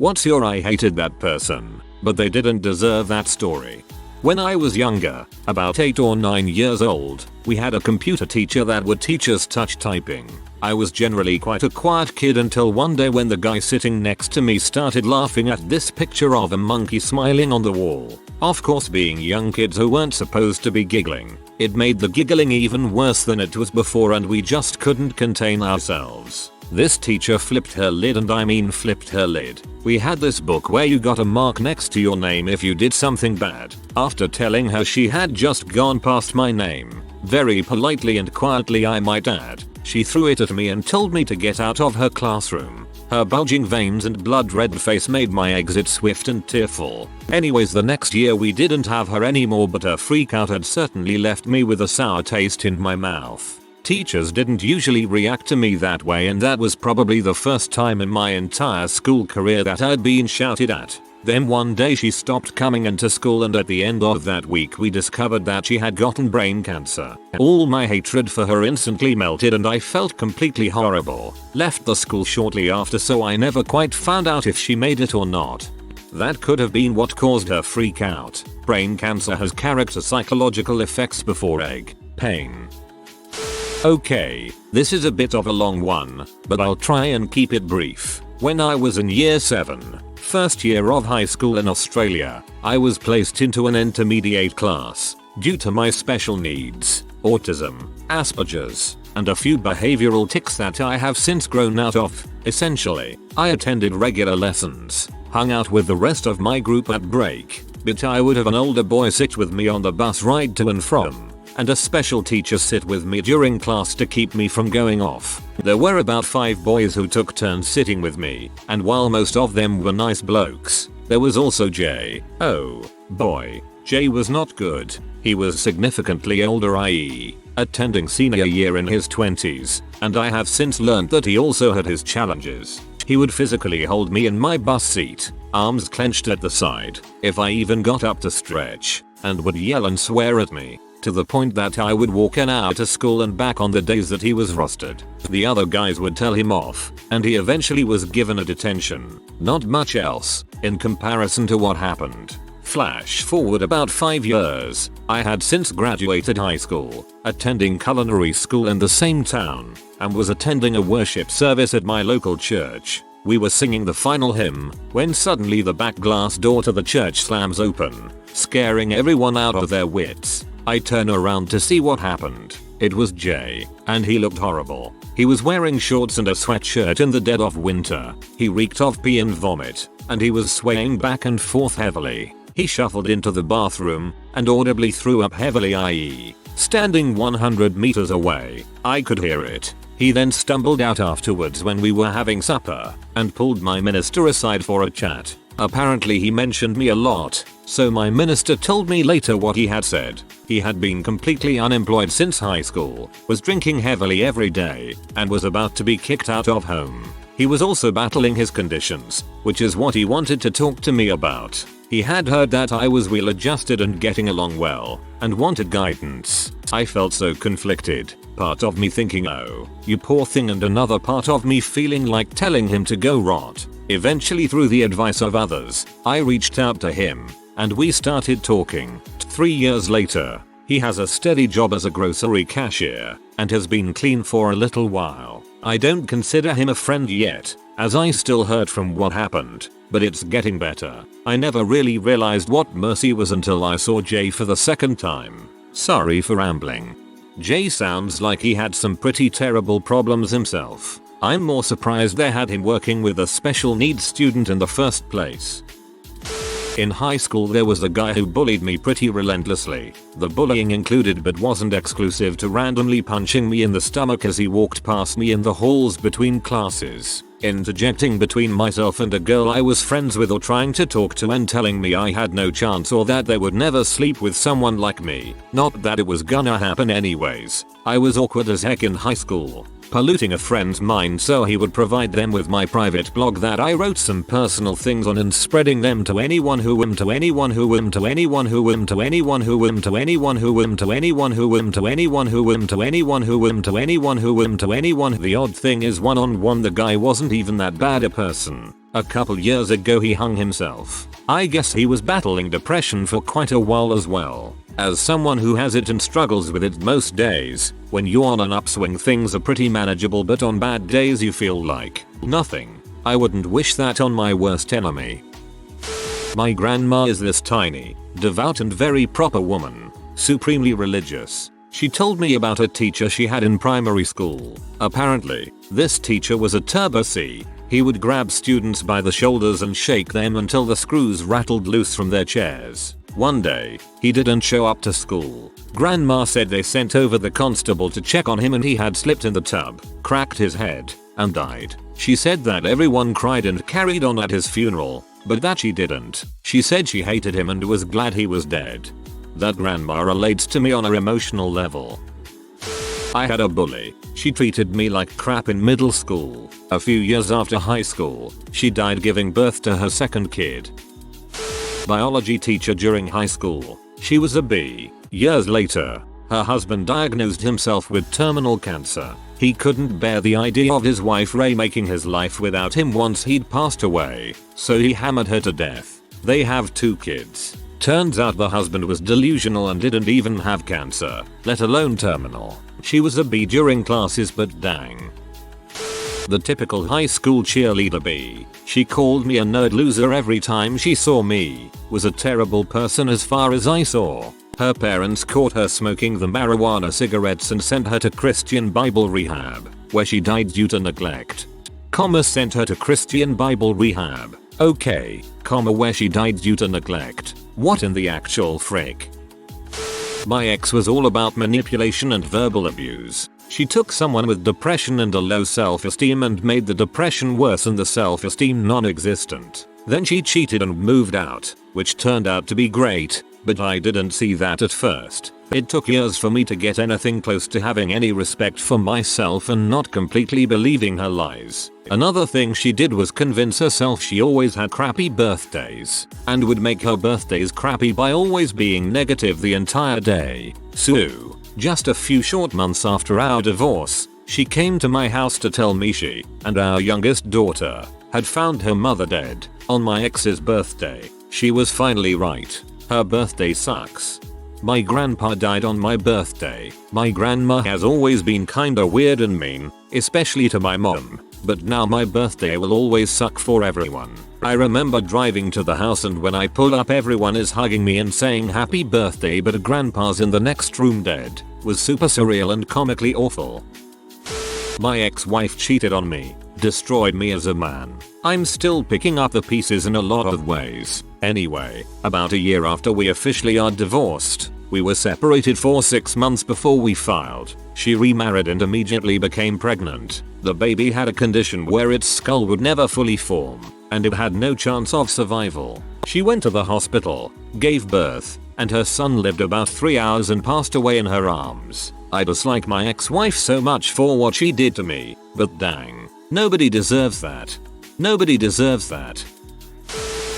What's your I hated that person, but they didn't deserve that story? When I was younger, about 8 or 9 years old, we had a computer teacher that would teach us touch typing. I was generally quite a quiet kid until one day when the guy sitting next to me started laughing at this picture of a monkey smiling on the wall. Of course, being young kids who weren't supposed to be giggling, it made the giggling even worse than it was before, and we just couldn't contain ourselves. This teacher flipped her lid, and I mean flipped her lid. We had this book where you got a mark next to your name if you did something bad. After telling her she had just gone past my name, very politely and quietly I might add, she threw it at me and told me to get out of her classroom. Her bulging veins and blood red face made my exit swift and tearful. Anyways, the next year we didn't have her anymore, but her freakout had certainly left me with a sour taste in my mouth. Teachers didn't usually react to me that way, and that was probably the first time in my entire school career that I'd been shouted at. Then one day she stopped coming into school, and at the end of that week we discovered that she had gotten brain cancer. All my hatred for her instantly melted and I felt completely horrible. Left the school shortly after, so I never quite found out if she made it or not. That could have been what caused her freak out. Brain cancer has character psychological effects before egg pain. Okay, this is a bit of a long one, but I'll try and keep it brief. When I was in year 7, first year of high school in Australia, I was placed into an intermediate class due to my special needs, autism, Asperger's, and a few behavioral tics that I have since grown out of. Essentially, I attended regular lessons, hung out with the rest of my group at break, but I would have an older boy sit with me on the bus ride to and from, and a special teacher sit with me during class to keep me from going off. There were about 5 boys who took turns sitting with me, and while most of them were nice blokes, there was also Jay. Oh boy, Jay was not good. He was significantly older, i.e., attending senior year in his 20s, and I have since learned that he also had his challenges. He would physically hold me in my bus seat, arms clenched at the side, if I even got up to stretch, and would yell and swear at me, to the point that I would walk an hour to school and back on the days that he was rostered. The other guys would tell him off, and he eventually was given a detention. Not much else, in comparison to what happened. Flash forward about 5 years, I had since graduated high school, attending culinary school in the same town, and was attending a worship service at my local church. We were singing the final hymn, when suddenly the back glass door to the church slams open, scaring everyone out of their wits. I turn around to see what happened. It was Jay, and he looked horrible. He was wearing shorts and a sweatshirt in the dead of winter. He reeked of pee and vomit, and he was swaying back and forth heavily. He shuffled into the bathroom and audibly threw up heavily, i.e., standing 100 meters away. I could hear it. He then stumbled out afterwards when we were having supper and pulled my minister aside for a chat. Apparently he mentioned me a lot, so my minister told me later what he had said. He had been completely unemployed since high school, was drinking heavily every day, and was about to be kicked out of home. He was also battling his conditions, which is what he wanted to talk to me about. He had heard that I was well adjusted and getting along well, and wanted guidance. I felt so conflicted, part of me thinking, oh, you poor thing, and another part of me feeling like telling him to go rot. Eventually, through the advice of others, I reached out to him, and we started talking. 3 years later, he has a steady job as a grocery cashier, and has been clean for a little while. I don't consider him a friend yet, as I still hurt from what happened, but it's getting better. I never really realized what mercy was until I saw Jay for the second time. Sorry for rambling. Jay sounds like he had some pretty terrible problems himself. I'm more surprised they had him working with a special needs student in the first place. In high school there was a guy who bullied me pretty relentlessly. The bullying included but wasn't exclusive to randomly punching me in the stomach as he walked past me in the halls between classes, interjecting between myself and a girl I was friends with or trying to talk to, and telling me I had no chance or that they would never sleep with someone like me. Not that it was gonna happen anyways. I was awkward as heck in high school, polluting a friend's mind so he would provide them with my private blog that I wrote some personal things on and spreading them to anyone who to anyone who to anyone who to anyone who to anyone who to anyone who to anyone who to anyone who to anyone who to anyone. The odd thing is, one-on-one the guy wasn't even that bad a person. A couple years ago he hung himself. I guess he was battling depression for quite a while as well. As someone who has it and struggles with it most days, when you're on an upswing things are pretty manageable, but on bad days you feel like nothing. I wouldn't wish that on my worst enemy. My grandma is this tiny, devout and very proper woman, supremely religious. She told me about a teacher she had in primary school. Apparently, this teacher was a turbo C. He would grab students by the shoulders and shake them until the screws rattled loose from their chairs. One day, he didn't show up to school. Grandma said they sent over the constable to check on him and he had slipped in the tub, cracked his head, and died. She said that everyone cried and carried on at his funeral, but that she didn't. She said she hated him and was glad he was dead. That grandma relates to me on an emotional level. I had a bully. She treated me like crap in middle school. A few years after high school, she died giving birth to her second kid. Biology teacher during high school. She was a B. Years later, her husband diagnosed himself with terminal cancer. He couldn't bear the idea of his wife Ray making his life without him once he'd passed away, so he hammered her to death. They have 2 kids. Turns out the husband was delusional and didn't even have cancer, let alone terminal. She was a B during classes, but dang. The typical high school cheerleader B. She called me a nerd loser every time she saw me. Was a terrible person as far as I saw. Her parents caught her smoking the marijuana cigarettes and sent her to Christian Bible rehab, where she died due to neglect. Sent her to Christian Bible rehab. Okay, where she died due to neglect. What in the actual frick? My ex was all about manipulation and verbal abuse. She took someone with depression and a low self-esteem and made the depression worse and the self-esteem non-existent. Then she cheated and moved out, which turned out to be great, but I didn't see that at first. It took years for me to get anything close to having any respect for myself and not completely believing her lies. Another thing she did was convince herself she always had crappy birthdays, and would make her birthdays crappy by always being negative the entire day. So, just a few short months after our divorce, she came to my house to tell me she and our youngest daughter had found her mother dead on my ex's birthday. She was finally right. Her birthday sucks. My grandpa died on my birthday. My grandma has always been kinda weird and mean, especially to my mom, but now my birthday will always suck for everyone. I remember driving to the house and when I pull up everyone is hugging me and saying happy birthday, but grandpa's in the next room dead. Was super surreal and comically awful. My ex-wife cheated on me, destroyed me as a man. I'm still picking up the pieces in a lot of ways. Anyway, about a year after we officially are divorced, we were separated for 6 months before we filed. She remarried and immediately became pregnant. The baby had a condition where its skull would never fully form, and it had no chance of survival. She went to the hospital, gave birth, and her son lived about 3 hours and passed away in her arms. I dislike my ex-wife so much for what she did to me, but dang, nobody deserves that. Nobody deserves that.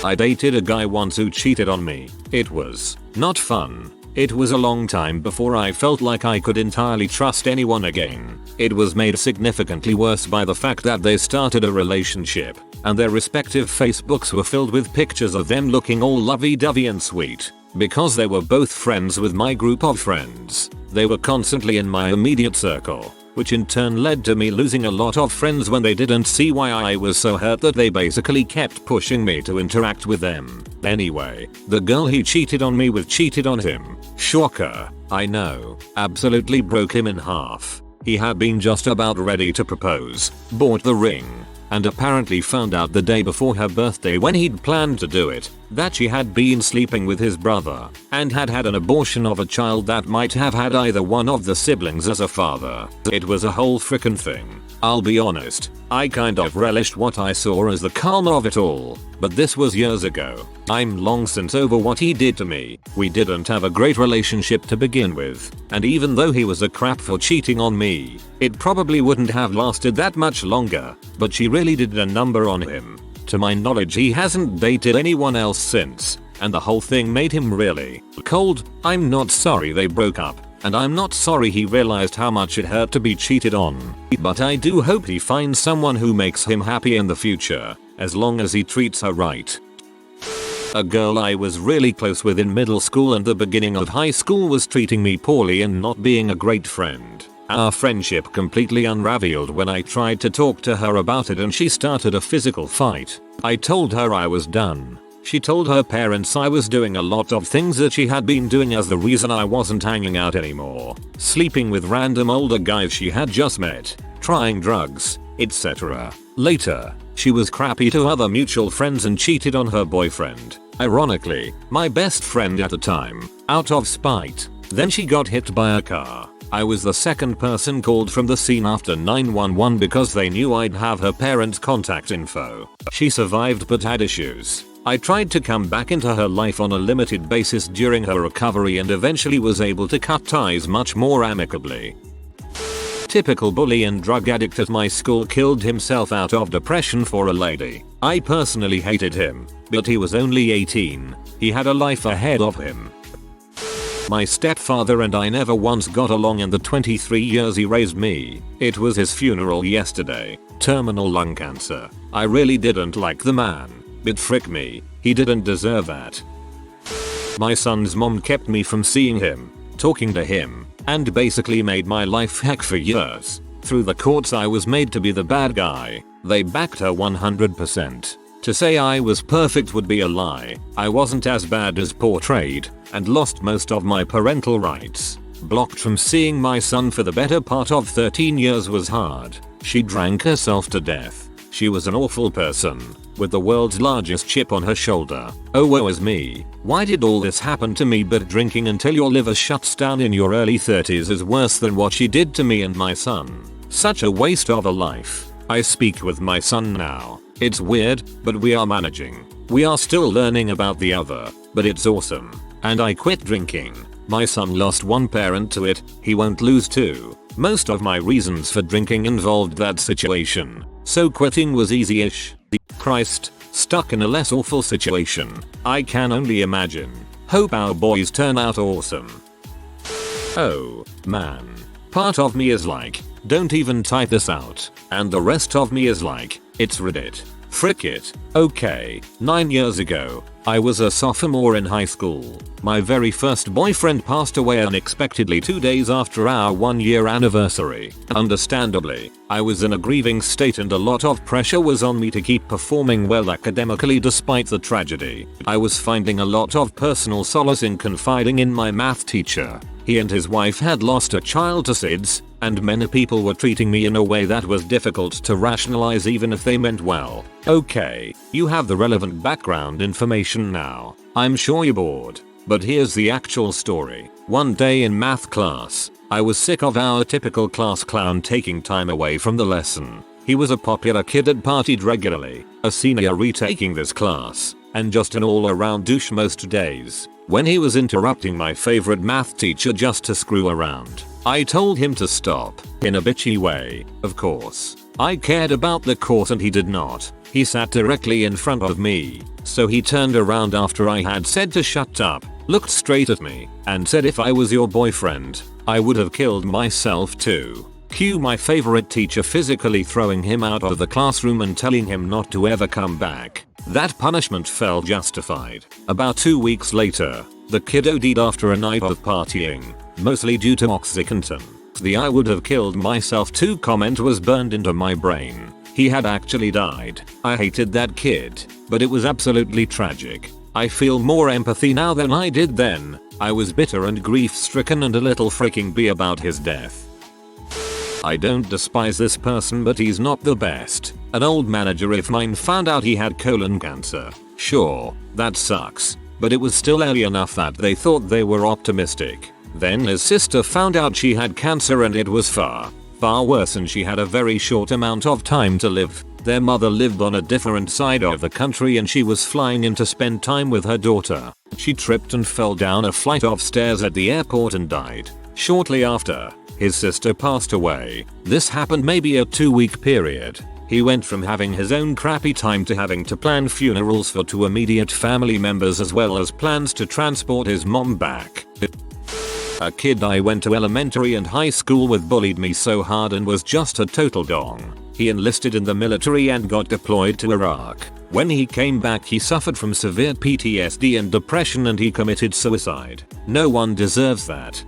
I dated a guy once who cheated on me. It was not fun. It was a long time before I felt like I could entirely trust anyone again. It was made significantly worse by the fact that they started a relationship, and their respective Facebooks were filled with pictures of them looking all lovey-dovey and sweet. Because they were both friends with my group of friends, they were constantly in my immediate circle, which in turn led to me losing a lot of friends when they didn't see why I was so hurt that they basically kept pushing me to interact with them. Anyway, the girl he cheated on me with cheated on him. Shocker, I know, absolutely broke him in half. He had been just about ready to propose, bought the ring, and apparently found out the day before her birthday when he'd planned to do it, that she had been sleeping with his brother, and had had an abortion of a child that might have had either one of the siblings as a father. It was a whole frickin' thing. I'll be honest, I kind of relished what I saw as the karma of it all, but this was years ago. I'm long since over what he did to me. We didn't have a great relationship to begin with, and even though he was a crap for cheating on me, it probably wouldn't have lasted that much longer, but she really did a number on him. To my knowledge, he hasn't dated anyone else since, and the whole thing made him really cold. I'm not sorry they broke up, and I'm not sorry he realized how much it hurt to be cheated on, but I do hope he finds someone who makes him happy in the future. as long as he treats her right. A girl I was really close with in middle school and the beginning of high school was treating me poorly and not being a great friend. Our friendship completely unraveled when I tried to talk to her about it and she started a physical fight. I told her I was done. She told her parents I was doing a lot of things that she had been doing as the reason I wasn't hanging out anymore. Sleeping with random older guys she had just met, trying drugs, etc. Later, she was crappy to other mutual friends and cheated on her boyfriend. Ironically, my best friend at the time, out of spite. Then she got hit by a car. I was the second person called from the scene after 911 because they knew I'd have her parents' contact info. She survived but had issues. I tried to come back into her life on a limited basis during her recovery and eventually was able to cut ties much more amicably. Typical bully and drug addict at my school killed himself out of depression for a lady. I personally hated him, but he was only 18. He had a life ahead of him. My stepfather and I never once got along in the 23 years he raised me. It was his funeral yesterday. Terminal lung cancer. I really didn't like the man. But frick me, he didn't deserve that. My son's mom kept me from seeing him, talking to him, and basically made my life heck for years. Through the courts I was made to be the bad guy. They backed her 100%. To say I was perfect would be a lie. I wasn't as bad as portrayed, and lost most of my parental rights. Blocked from seeing my son for the better part of 13 years was hard. She drank herself to death. She was an awful person, with the world's largest chip on her shoulder. Oh woe is me. Why did all this happen to me? But drinking until your liver shuts down in your early 30s is worse than what she did to me and my son. Such a waste of a life. I speak with my son now. It's weird, but we are managing. We are still learning about the other, but it's awesome. And I quit drinking. My son lost one parent to it, he won't lose two. Most of my reasons for drinking involved that situation, so quitting was easy-ish. Christ, stuck in a less awful situation. I can only imagine. Hope our boys turn out awesome. Oh, man. Part of me is like, don't even type this out. And the rest of me is like, it's Reddit. Frick it. Okay, 9 years ago, I was a sophomore in high school. My very first boyfriend passed away unexpectedly 2 days after our 1-year anniversary. Understandably, I was in a grieving state and a lot of pressure was on me to keep performing well academically despite the tragedy. I was finding a lot of personal solace in confiding in my math teacher. He and his wife had lost a child to SIDS, and many people were treating me in a way that was difficult to rationalize even if they meant well. Okay, you have the relevant background information now. I'm sure you're bored. But here's the actual story. One day in math class, I was sick of our typical class clown taking time away from the lesson. He was a popular kid and partied regularly, a senior retaking this class, and just an all-around douche most days. When he was interrupting my favorite math teacher just to screw around, I told him to stop, in a bitchy way, of course. I cared about the course and he did not. He sat directly in front of me, so he turned around after I had said to shut up, looked straight at me, and said if I was your boyfriend, I would have killed myself too. Cue my favorite teacher physically throwing him out of the classroom and telling him not to ever come back. That punishment felt justified. About 2 weeks later, the kid OD'd after a night of partying, mostly due to Oxycontin. The I would have killed myself too comment was burned into my brain. He had actually died. I hated that kid, but it was absolutely tragic. I feel more empathy now than I did then. I was bitter and grief-stricken and a little freaking bee about his death. I don't despise this person, but he's not the best. An old manager of mine found out he had colon cancer. Sure, that sucks, but it was still early enough that they thought they were optimistic. Then his sister found out she had cancer and it was far worse and she had a very short amount of time to live. Their mother lived on a different side of the country and she was flying in to spend time with her daughter. She tripped and fell down a flight of stairs at the airport and died. Shortly after, his sister passed away. This happened maybe a 2-week period. He went from having his own crappy time to having to plan funerals for 2 immediate family members as well as plans to transport his mom back. A kid I went to elementary and high school with bullied me so hard and was just a total dong. He enlisted in the military and got deployed to Iraq. When he came back he suffered from severe PTSD and depression and he committed suicide. No one deserves that.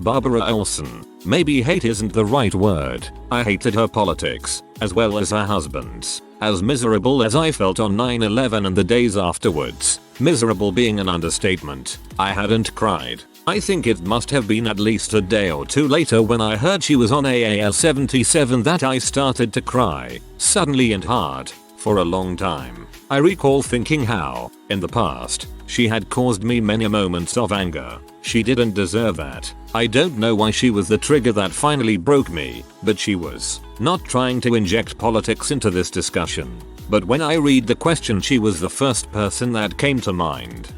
Barbara Olson. Maybe hate isn't the right word. I hated her politics, as well as her husband's. As miserable as I felt on 9/11 and the days afterwards, miserable being an understatement, I hadn't cried. I think it must have been at least a day or two later when I heard she was on AAL 77 that I started to cry, suddenly and hard, for a long time. I recall thinking how, in the past, she had caused me many moments of anger. She didn't deserve that. I don't know why she was the trigger that finally broke me, but she was. Not trying to inject politics into this discussion, but when I read the question she was the first person that came to mind.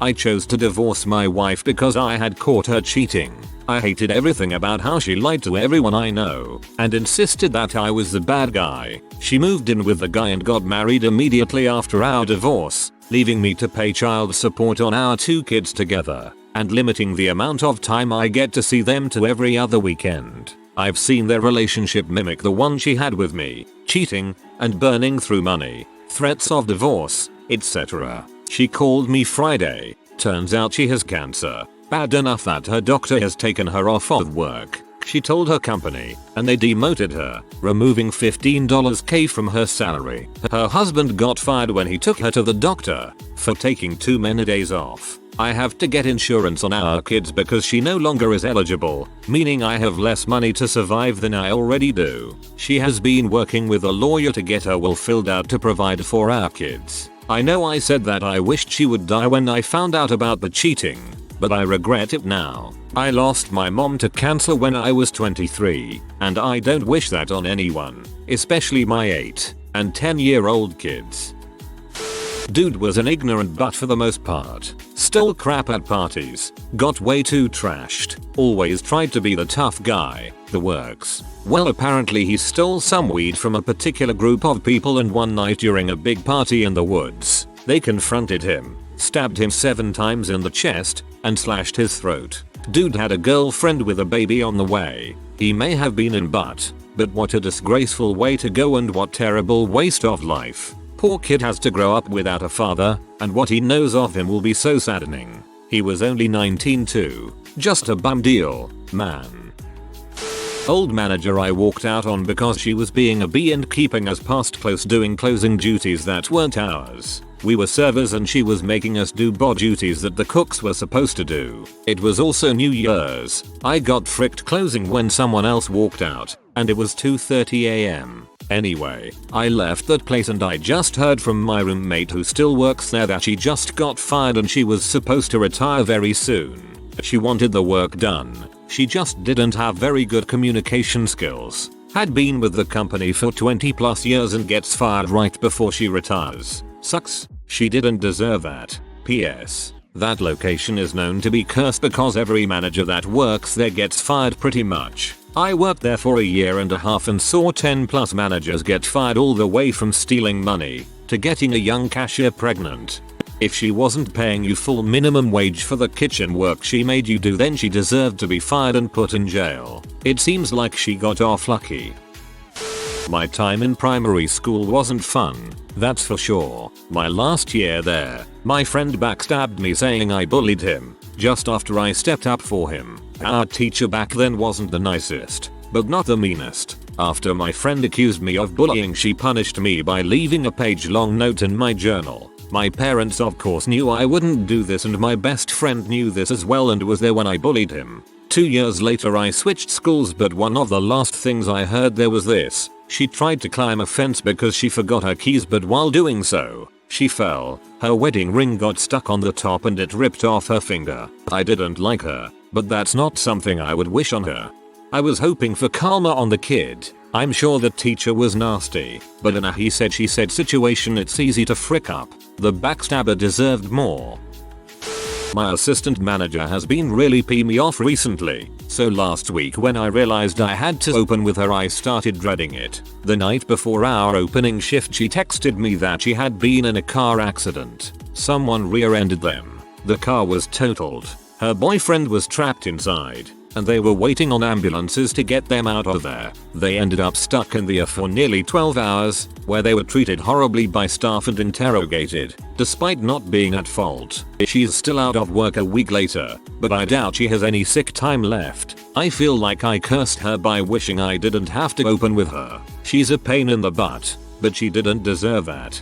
I chose to divorce my wife because I had caught her cheating. I hated everything about how she lied to everyone I know and insisted that I was the bad guy. She moved in with the guy and got married immediately after our divorce, leaving me to pay child support on our 2 kids together and limiting the amount of time I get to see them to every other weekend. I've seen their relationship mimic the one she had with me, cheating and burning through money, threats of divorce, etc. She called me Friday. Turns out she has cancer. Bad enough that her doctor has taken her off of work. She told her company, and they demoted her, removing $15K from her salary. Her husband got fired when he took her to the doctor for taking too many days off. I have to get insurance on our kids because she no longer is eligible, meaning I have less money to survive than I already do. She has been working with a lawyer to get her will filled out to provide for our kids. I know I said that I wished she would die when I found out about the cheating, but I regret it now. I lost my mom to cancer when I was 23, and I don't wish that on anyone, especially my 8 and 10-year-old kids. Dude was an ignorant butt for the most part. Stole crap at parties, got way too trashed, always tried to be the tough guy, the works. Well, apparently he stole some weed from a particular group of people and one night during a big party in the woods, they confronted him, stabbed him 7 times in the chest, and slashed his throat. Dude had a girlfriend with a baby on the way. He may have been in butt, but what a disgraceful way to go and what terrible waste of life. Poor kid has to grow up without a father, and what he knows of him will be so saddening. He was only 19 too. Just a bum deal, man. Old manager I walked out on because she was being a bee and keeping us past close doing closing duties that weren't ours. We were servers and she was making us do bar duties that the cooks were supposed to do. It was also New Year's. I got fricked closing when someone else walked out, and it was 2:30 AM. Anyway, I left that place and I just heard from my roommate who still works there that she just got fired and she was supposed to retire very soon. She wanted the work done. She just didn't have very good communication skills. Had been with the company for 20+ years and gets fired right before she retires. Sucks. She didn't deserve that. P.S. That location is known to be cursed because every manager that works there gets fired pretty much. I worked there for a year and a half and saw 10+ managers get fired all the way from stealing money to getting a young cashier pregnant. If she wasn't paying you full minimum wage for the kitchen work she made you do, then she deserved to be fired and put in jail. It seems like she got off lucky. My time in primary school wasn't fun, that's for sure. My last year there, my friend backstabbed me saying I bullied him just after I stepped up for him. Our teacher back then wasn't the nicest, but not the meanest. After my friend accused me of bullying, she punished me by leaving a page-long note in my journal. My parents of course knew I wouldn't do this and my best friend knew this as well and was there when I bullied him. 2 years later I switched schools, but one of the last things I heard there was this. She tried to climb a fence because she forgot her keys, but while doing so, she fell. Her wedding ring got stuck on the top and it ripped off her finger. I didn't like her, but that's not something I would wish on her. I was hoping for karma on the kid. I'm sure the teacher was nasty, but in a he said she said situation it's easy to frick up. The backstabber deserved more. My assistant manager has been really peeing me off recently, so last week when I realized I had to open with her I started dreading it. The night before our opening shift she texted me that she had been in a car accident. Someone rear-ended them. The car was totaled. Her boyfriend was trapped inside. and they were waiting on ambulances to get them out of there. They ended up stuck in the ER for nearly 12 hours, where they were treated horribly by staff and interrogated, despite not being at fault. She's still out of work a week later, but I doubt she has any sick time left. I feel like I cursed her by wishing I didn't have to open with her. She's a pain in the butt, but she didn't deserve that.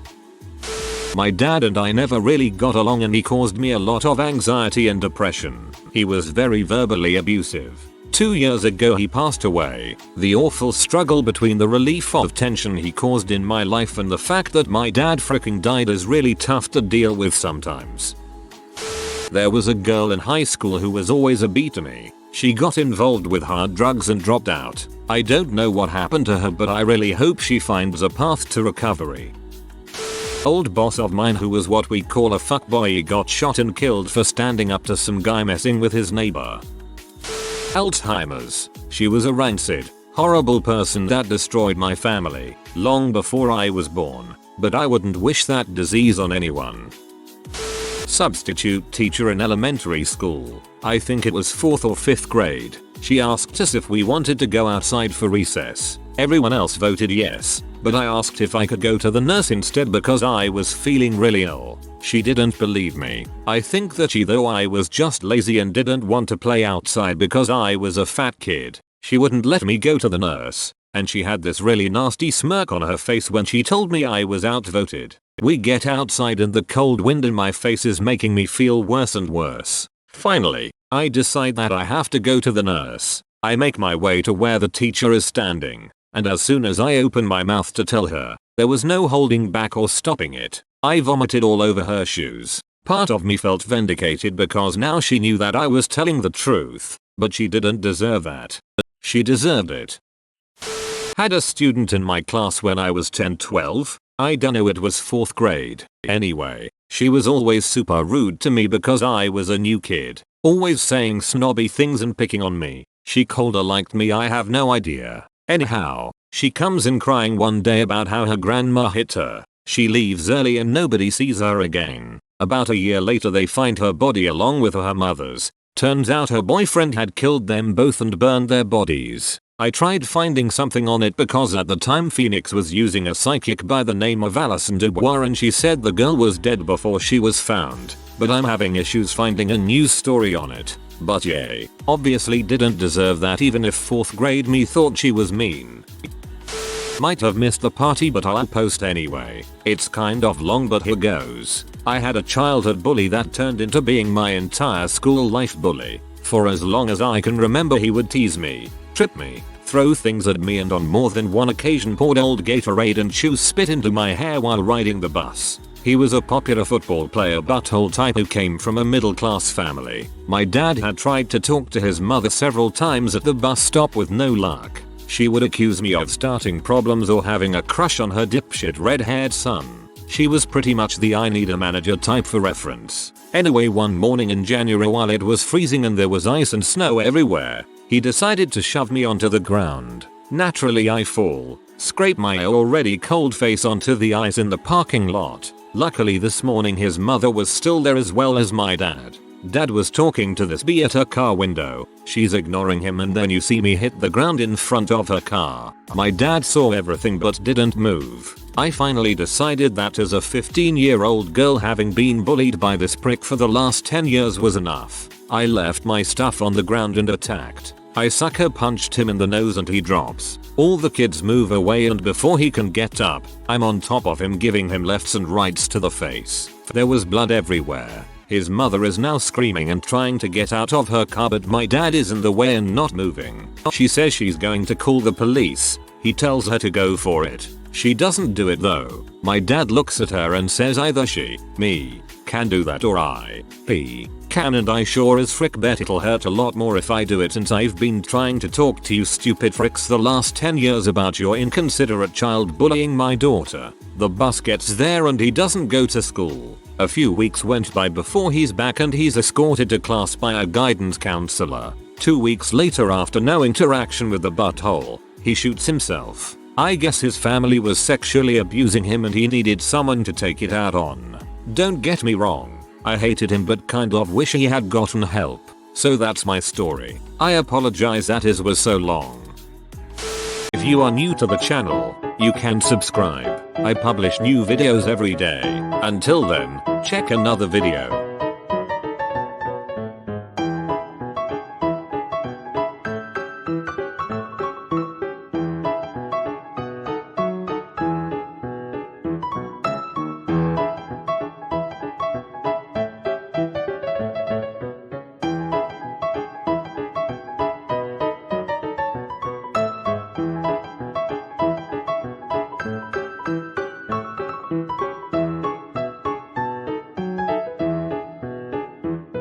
My dad and I never really got along and he caused me a lot of anxiety and depression. He was very verbally abusive. 2 years ago he passed away. The awful struggle between the relief of tension he caused in my life and the fact that my dad freaking died is really tough to deal with sometimes. There was a girl in high school who was always a beat to me. She got involved with hard drugs and dropped out. I don't know what happened to her, but I really hope she finds a path to recovery. Old boss of mine who was what we call a fuckboy got shot and killed for standing up to some guy messing with his neighbor. Alzheimer's. She was a rancid, horrible person that destroyed my family long before I was born, but I wouldn't wish that disease on anyone. Substitute teacher in elementary school. I think it was 4th or 5th grade. She asked us if we wanted to go outside for recess. Everyone else voted yes, but I asked if I could go to the nurse instead because I was feeling really ill. She didn't believe me. I think that she thought I was just lazy and didn't want to play outside because I was a fat kid. She wouldn't let me go to the nurse, and she had this really nasty smirk on her face when she told me I was outvoted. We get outside and the cold wind in my face is making me feel worse and worse. Finally, I decide that I have to go to the nurse. I make my way to where the teacher is standing, and as soon as I open my mouth to tell her, there was no holding back or stopping it. I vomited all over her shoes. Part of me felt vindicated because now she knew that I was telling the truth, but she didn't deserve that. She deserved it. Had a student in my class when I was 10-12. I dunno, it was 4th grade. Anyway, she was always super rude to me because I was a new kid. Always saying snobby things and picking on me. She colder liked me, I have no idea. Anyhow, she comes in crying one day about how her grandma hit her. She leaves early and nobody sees her again. About a year later they find her body along with her mother's. Turns out her boyfriend had killed them both and burned their bodies. I tried finding something on it because at the time Phoenix was using a psychic by the name of Alison Dubois and she said the girl was dead before she was found. But I'm having issues finding a news story on it. But yay, obviously didn't deserve that even if 4th grade me thought she was mean. Might have missed the party but I'll post anyway. It's kind of long but here goes. I had a childhood bully that turned into being my entire school life bully. For as long as I can remember he would tease me, trip me, throw things at me and on more than one occasion poured old Gatorade and chew spit into my hair while riding the bus. He was a popular football player butthole type who came from a middle class family. My dad had tried to talk to his mother several times at the bus stop with no luck. She would accuse me of starting problems or having a crush on her dipshit red-haired son. She was pretty much the I need a manager type for reference. Anyway, one morning in January while it was freezing and there was ice and snow everywhere, he decided to shove me onto the ground. Naturally I fall, scrape my already cold face onto the ice in the parking lot. Luckily this morning his mother was still there as well as my dad. Dad was talking to this bee at her car window. She's ignoring him and then you see me hit the ground in front of her car. My dad saw everything but didn't move. I finally decided that as a 15-year-old girl having been bullied by this prick for the last 10 years was enough. I left my stuff on the ground and attacked. I sucker punched him in the nose and he drops. All the kids move away and before he can get up, I'm on top of him giving him lefts and rights to the face. There was blood everywhere. His mother is now screaming and trying to get out of her car but my dad is in the way and not moving. She says she's going to call the police. He tells her to go for it. She doesn't do it though. My dad looks at her and says either she, me, can do that or I, he, can, and I sure as frick bet it'll hurt a lot more if I do it since I've been trying to talk to you stupid fricks the last 10 years about your inconsiderate child bullying my daughter. The bus gets there and he doesn't go to school. A few weeks went by before he's back and he's escorted to class by a guidance counselor. 2 weeks later, after no interaction with the butthole, he shoots himself. I guess his family was sexually abusing him and he needed someone to take it out on. Don't get me wrong, I hated him but kind of wish he had gotten help. So that's my story. I apologize that it was so long. If you are new to the channel, you can subscribe. I publish new videos every day. Until then, check another video.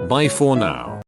Bye for now.